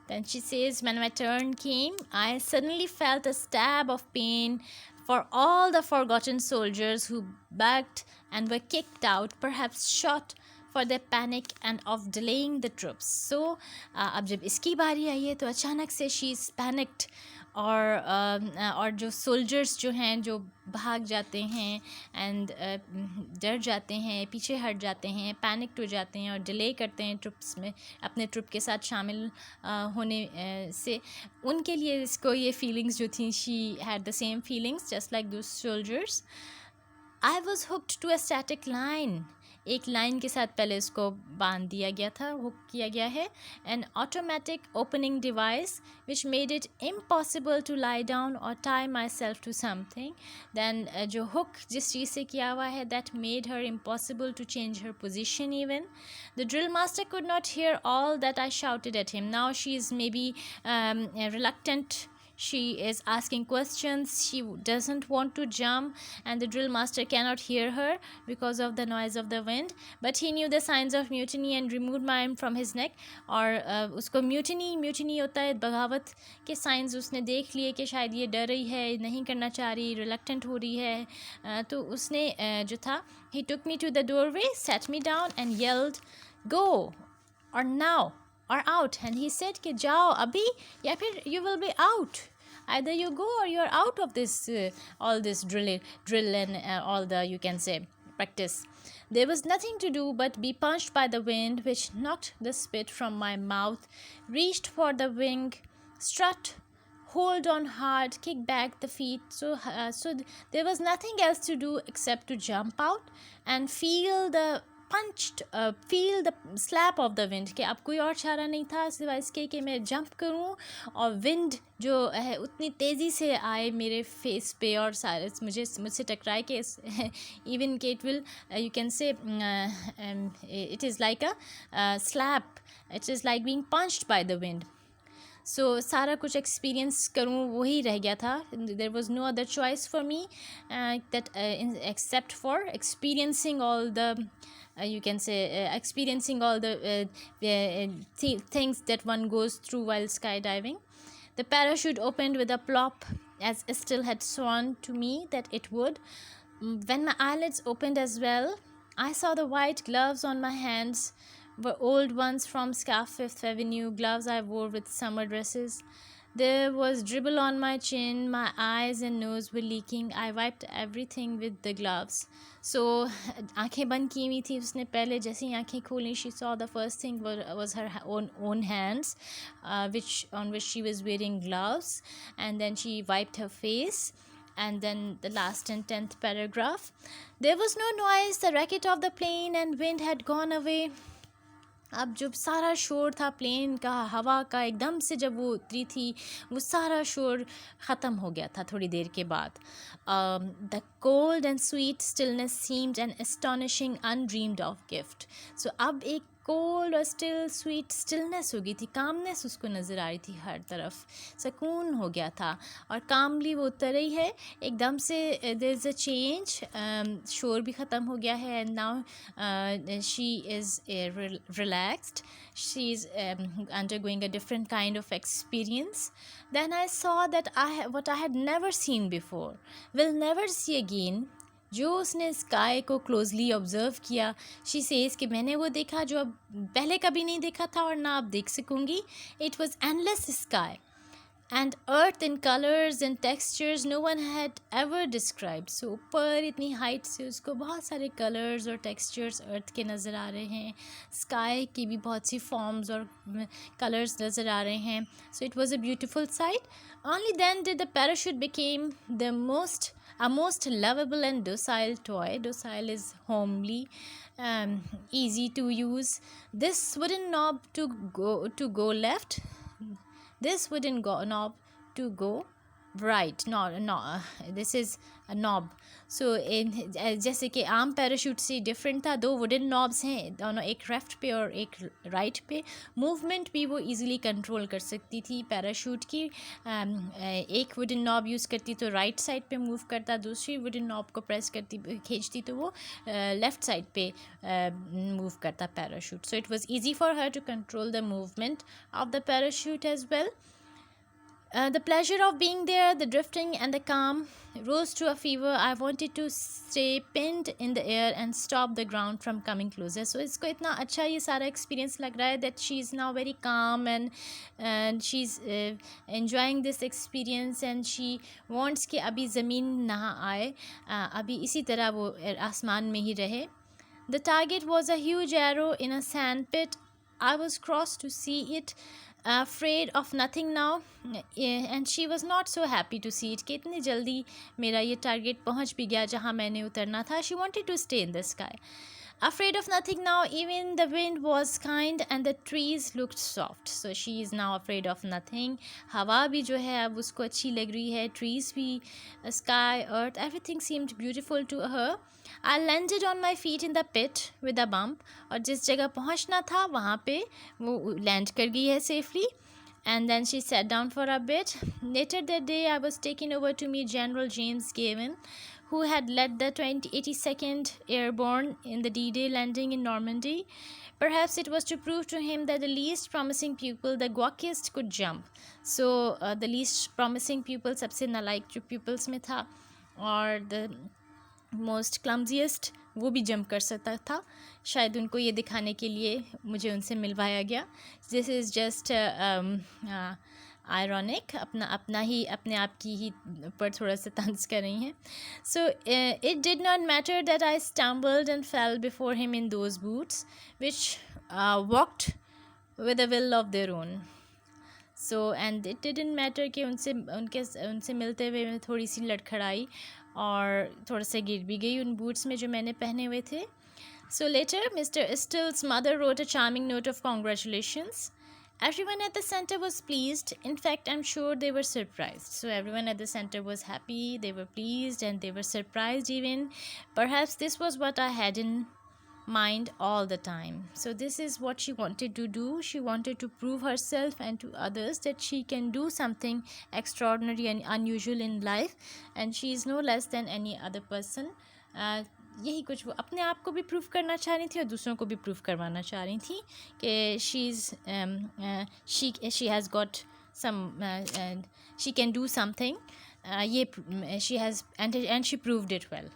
Then she says, when my turn came, I suddenly felt a stab of pain for all the forgotten soldiers who begged and were kicked out, perhaps shot for their panic and of delaying the troops. So अब जब इसकी बारी आई है तो अचानक से she is panicked, और जो सोल्जर्स जो हैं जो भाग जाते हैं एंड डर जाते हैं, पीछे हट जाते हैं, पैनिक्ड हो जाते हैं और डिले करते हैं ट्रुप्स में अपने ट्रुप के साथ शामिल होने से, उनके लिए इसको ये फीलिंग्स जो थी, she had the same feelings just like those soldiers. I was hooked to a static line. एक लाइन के साथ पहले उसको बांध दिया गया था, हुक किया गया है. An automatic opening device which made it impossible to lie down और tie myself to something. Then जो हुक जिस चीज़ से किया हुआ है, that made her impossible to change her position even. The drill master could not hear all that I shouted at him. Now she is maybe reluctant. She is asking questions. She doesn't want to jump, and the drill master cannot hear her because of the noise of the wind. But he knew the signs of mutiny and removed my arm from his neck. और उसको mutiny होता है, बगावत के science उसने देख लिए कि शायद ये डर रही है, नहीं करना चाह रही, रिलक्टेंट हो रही है. तो उसने जो था, he took me to the doorway, sat me down and yelled, go, or now, or out. And he said कि जाओ अभी या फिर you will be out. Either you go or you're out of this all this drill and all the, you can say, practice. There was nothing to do but be punched by the wind, which knocked the spit from my mouth, reached for the wing, strut, hold on hard, kick back the feet. So there was nothing else to do except to jump out and feel the feel the slap of the wind. कि अब कोई और चारा नहीं था सिवाय इसके कि मैं जंप करूं और विंड जो है उतनी तेज़ी से आए मेरे फेस पे और सारे मुझसे टकराए कि इवन कि it will, you can say, it is like a slap, it is like being punched by the wind. So सारा कुछ एक्सपीरियंस करूँ वही रह गया था. There was no other choice for me that except for experiencing all the, you can say, experiencing all the things that one goes through while skydiving. The parachute opened with a plop, as Estelle had sworn to me that it would. When my eyelids opened as well, I saw the white gloves on my hands were old ones from Scarf Fifth Avenue, gloves I wore with summer dresses. There was dribble on my chin, my eyes and nose were leaking. I wiped everything with the gloves. So आँखें बंद की हुई थी उसने. पहले जैसे ही आँखें खोली, she saw the first thing was her own hands, on which she was wearing gloves, and then she wiped her face. And then the last and 10th paragraph. There was no noise. The racket of the plane and wind had gone away. अब जब सारा शोर था plane का, हवा का, एकदम से जब वो उतरी थी, वो सारा शोर ख़त्म हो गया था थोड़ी देर के बाद. The cold and sweet stillness seemed an astonishing undreamed of gift. So अब एक कोल्ड और स्वीट स्टिलनेस हो गई थी, कामनेस उसको नज़र आ रही थी हर तरफ, सुकून हो गया था. और कामली वो उतर रही है एकदम से. देयर इज़ अ चेंज, शोर भी ख़त्म हो गया है. And now she is relaxed. She's undergoing a different kind of experience. Then I saw that what I had never seen before, will never see again. जो उसने स्काई को closely observe किया, शी सेज कि मैंने वो देखा जो अब पहले कभी नहीं देखा था और ना अब देख सकूँगी. It was endless sky and earth in colors and textures no one had ever described. So ऊपर इतनी हाइट से उसको बहुत सारे कलर्स और टेक्सचर्स अर्थ के नज़र आ रहे हैं, स्काई की भी बहुत सी फॉर्म्स और कलर्स नज़र आ रहे हैं. So it was a beautiful sight. Only then did the parachute became a most lovable and docile toy. Docile is homely, easy to use. This wooden knob to go left, this wooden knob to go right no this is a knob so जैसे कि आम parachute से different था, दो wooden knobs हैं दोनों, एक left पे और एक राइट पे। मूवमेंट भी वो इजीली कंट्रोल कर सकती थी पैराशूट की। एक वुडन नॉब यूज़ करती तो राइट साइड पे मूव करता, दूसरी वुडन नॉब को प्रेस करती खींचती तो वो लेफ़्ट साइड पे मूव करता parachute. So it was easy for her to control the movement of the parachute as well. The pleasure of being there, the drifting and the calm rose to a fever. I wanted to stay pinned in the air and stop the ground from coming closer. So इसको इतना अच्छा ये सारा experience लग रहा है that she is now very calm and she's enjoying this experience and she wants कि अभी ज़मीन ना आए, अभी इसी तरह वो आसमान में ही रहे. The target was a huge arrow in a sand pit. I was crossed to see it, afraid of nothing now, and she was not so happy to see it कि इतनी जल्दी मेरा ये टारगेट पहुंच भी गया जहां मैंने उतरना था. She wanted to stay in the sky. Afraid of nothing now, even the wind was kind and the trees looked soft. So she is now afraid of nothing. हवा भी जो है अब उसको अच्छी लग रही है, trees भी, sky, earth, everything seemed beautiful to her. I landed on my feet in the pit with a bump. और जिस जगह पहुंचना था वहाँ पे वो लैंड कर गई है safely. And then she sat down for a bit. Later that day, I was taken over to meet General James Gavin, who had led the 82nd Airborne in the D-Day landing in Normandy. Perhaps it was to prove to him that the least promising pupil, the gawkiest, could jump. So the least promising pupil सबसे नालायक जो pupils में था, और the most क्लम्जिएस्ट वो भी jump कर सकता था. शायद उनको ये दिखाने के लिए मुझे उनसे मिलवाया गया. दिस इज़ जस्ट आयरॉनिक, अपने आप की ही ऊपर थोड़ा सा तंज कर रही हैं. So it did not matter that I stumbled and fail before him in those boots which walked with a will of their own. So and it didn't matter कि उनसे मिलते हुए मैं थोड़ी सी लड़खड़ाई और थोड़ा सा गिर भी गई उन बूट्स में जो मैंने पहने हुए थे. So later Mr Stills mother wrote a charming note of congratulations. Everyone at the center was pleased. In fact, I'm sure they were surprised. So everyone at the center was happy, they were pleased, and they were surprised even. Perhaps this was what I had in mind all the time. So this is what she wanted to do. She wanted to prove herself and to others that she can do something extraordinary and unusual in life, and she is no less than any other person. यही कुछ वो अपने आप को भी prove करना चाह रही थी और दूसरों को भी प्रूव करवाना चाह रही थी कि she has got some she can do something. ये she has and she proved it well.